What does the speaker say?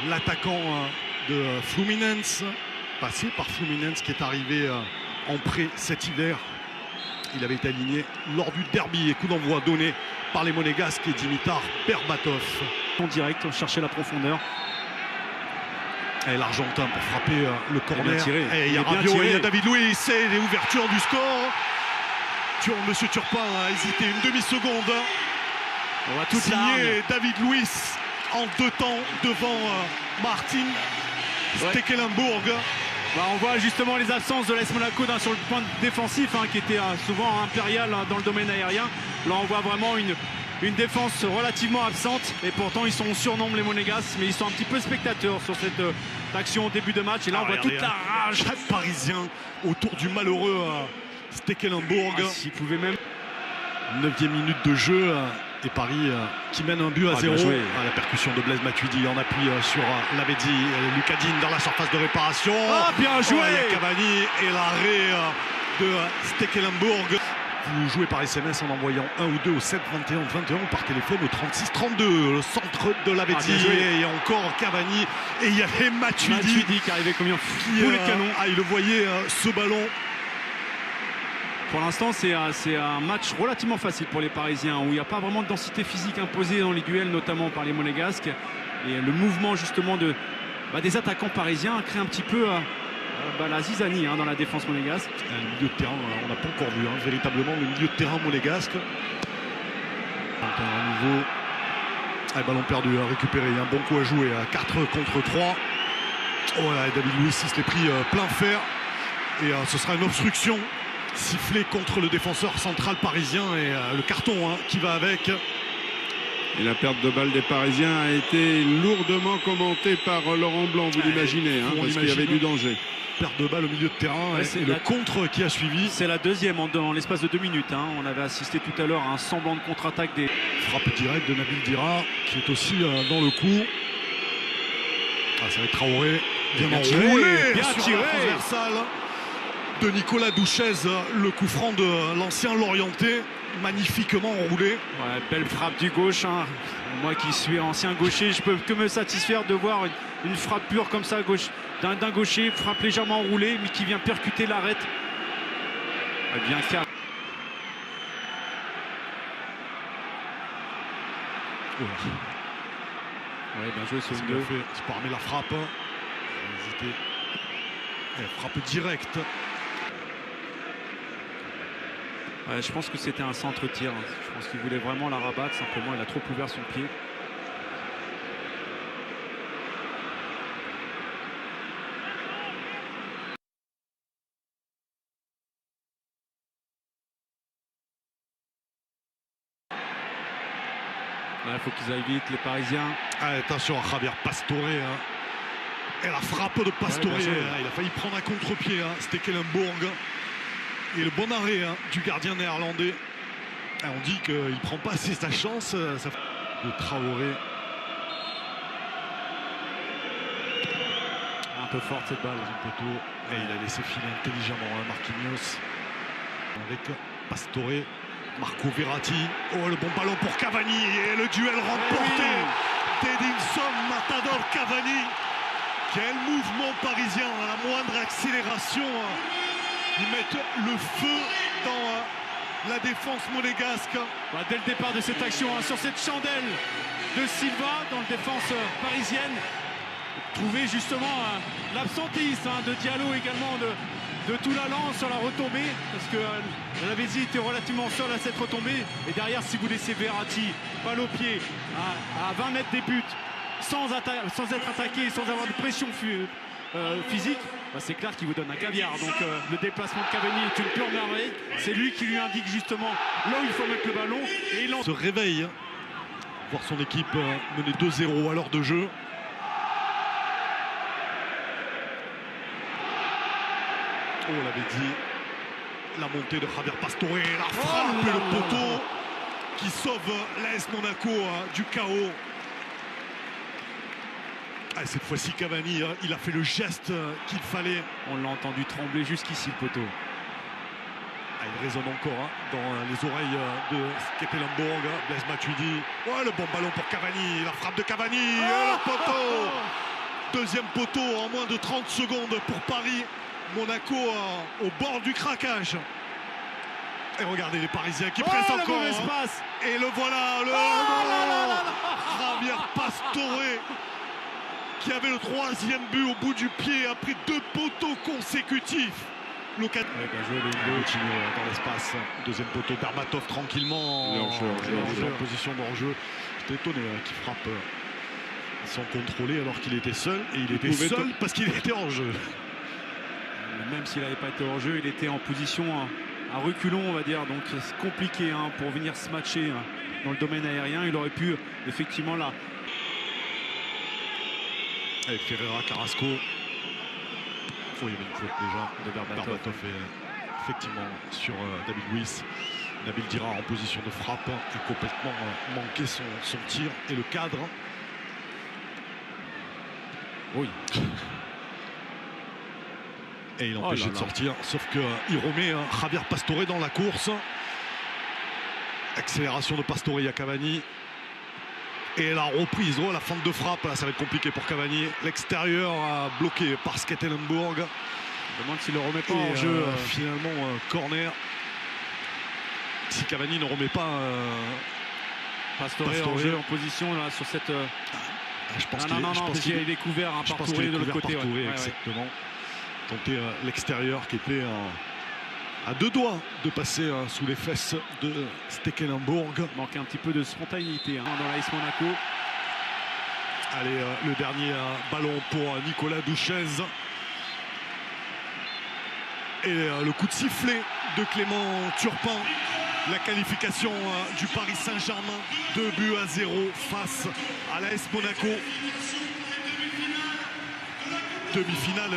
l'attaquant de Fluminense, passé par Fluminense, qui est arrivé en prêt cet hiver. Il avait été aligné lors du derby et coup d'envoi donné par les Monégasques et Dimitar Berbatov. En direct, chercher la profondeur. Et l'Argentin pour frapper le corner. Et il y a Rabiot, il y a David Luiz et les ouvertures du score. Monsieur Turpin a hésité une demi-seconde. On va tout signer David Luiz en 2 temps devant Martin Stekelenburg. On voit justement les absences de l'AS Monaco sur le point défensif qui était souvent impérial dans le domaine aérien. Là on voit vraiment une défense relativement absente et pourtant ils sont en surnombre les Monégasques, mais ils sont un petit peu spectateurs sur cette action au début de match. Et là on voit toute la rage parisien autour du malheureux Stekelenburg. S'il pouvait même. 9e minute de jeu et Paris qui mène un but à 0. La percussion de Blaise Matuidi en appui sur Lavezzi. Lucadine dans la surface de réparation. Bien joué. Il y a Cavani et l'arrêt de Stekelenburg. Vous jouez par SMS en envoyant 1 ou 2 au 7 21 21 ou par téléphone au 36 32. Le centre de Lavezzi et encore Cavani et il y avait Matuidi qui arrivait comme un canon. Il le voyait ce ballon. Pour l'instant, c'est un match relativement facile pour les Parisiens, où il n'y a pas vraiment de densité physique imposée dans les duels, notamment par les Monégasques. Et le mouvement justement des attaquants parisiens crée un petit peu la zizanie dans la défense monégasque. Le milieu de terrain, on n'a pas encore vu véritablement le milieu de terrain monégasque. À nouveau, ballon perdu, récupéré, un bon coup à jouer, 4 contre 3. David Luiz il se l'est pris plein fer. Et ce sera une obstruction. Sifflé contre le défenseur central parisien et le carton qui va avec. Et la perte de balle des Parisiens a été lourdement commentée par Laurent Blanc, vous l'imaginez, parce qu'il y avait du danger. Perte de balle au milieu de terrain et le contre qui a suivi. C'est la deuxième dans l'espace de 2 minutes. On avait assisté tout à l'heure à un semblant de contre-attaque des... Frappe directe de Nabil Dira qui est aussi dans le coup. Ça va être Traoré. Bien enroulé, bien tiré. De Nicolas Douchez, le coup franc de l'ancien Lorientais, magnifiquement enroulé. Belle frappe du gauche. Moi qui suis ancien gaucher, je peux que me satisfaire de voir une frappe pure comme ça d'un gaucher, frappe légèrement enroulée, mais qui vient percuter l'arête. Bien faire. Bien joué sur une deux. C'est pas remis la frappe. Frappe directe. Je pense que c'était un centre-tir. Je pense qu'il voulait vraiment la rabattre. Simplement, il a trop ouvert son pied. Il faut qu'ils aillent vite, les Parisiens. Attention à Javier Pastore. Et la frappe de Pastore. Il a failli prendre un contre-pied. Stekelenburg. Et le bon arrêt du gardien néerlandais. On dit qu'il ne prend pas assez sa chance. De Traoré. Un peu forte cette balle. Poteau. Et il a laissé filer intelligemment Marquinhos. Avec Pastore. Marco Verratti. Le bon ballon pour Cavani. Et le duel remporté d'Edinson Matador Cavani. Quel mouvement parisien à la moindre accélération. Ils mettent le feu dans la défense monégasque. Dès le départ de cette action, sur cette chandelle de Silva dans la défense parisienne, trouver justement l'absentéisme de Diallo également de Toulalan sur la retombée, parce que Lavezzi était relativement seul à cette retombée. Et derrière, si vous laissez Verratti, balle au pied, à 20 mètres des buts, sans être attaqué, sans avoir de pression physique, c'est clair qu'il vous donne un caviar. Donc le déplacement de Cavani est une pure merveille. C'est lui qui lui indique justement là où il faut mettre le ballon. Et il se réveille, voir son équipe mener 2-0 à l'heure de jeu. On l'avait dit, la montée de Javier Pastore, la frappe et le poteau qui sauve l'AS Monaco du chaos. Cette fois-ci, Cavani, il a fait le geste qu'il fallait. On l'a entendu trembler jusqu'ici, le poteau. Il résonne encore dans les oreilles de Stekelenburg. Blaise Matuidi. Le bon ballon pour Cavani. La frappe de Cavani. Le poteau. deuxième poteau en moins de 30 secondes pour Paris. Monaco au bord du craquage. Et regardez les Parisiens qui pressent encore. Et le voilà, Javier Pastore qui avait le troisième but au bout du pied après 2 poteaux consécutifs. Bien joué, dans l'espace. Deuxième poteau, Berbatov tranquillement en position de hors-jeu. J'étais étonné qu'il frappe sans contrôler alors qu'il était seul. Et il était seul parce qu'il était en jeu. Même s'il n'avait pas été hors jeu, il était en position à reculons, on va dire. Donc c'est compliqué pour venir se matcher dans le domaine aérien. Il aurait pu effectivement là. Avec Ferreira, Carrasco. Il y avait une faute déjà de Berbatov effectivement sur David Luiz. Nabil Dira en position de frappe et complètement manqué son tir et le cadre. Oui. Et il empêche de sortir, sauf qu'il remet Javier Pastore dans la course. Accélération de Pastore à Cavani. Et la reprise, la fente de frappe, là, ça va être compliqué pour Cavani. L'extérieur bloqué par Stekelenburg. Je demande s'il ne le remet pas en jeu. Finalement, corner. Si Cavani ne remet pas Pastore en jeu, en position là, sur cette. Je pense qu'il a découvert par Touré de l'autre côté. Exactement. Tenter l'extérieur qui était à 2 doigts de passer sous les fesses de Stekelenburg. Manque un petit peu de spontanéité dans l'AS Monaco. Allez, le dernier ballon pour Nicolas Douchez. Et le coup de sifflet de Clément Turpin. La qualification du Paris Saint-Germain. 2-0 face à l'AS Monaco. Demi-finale.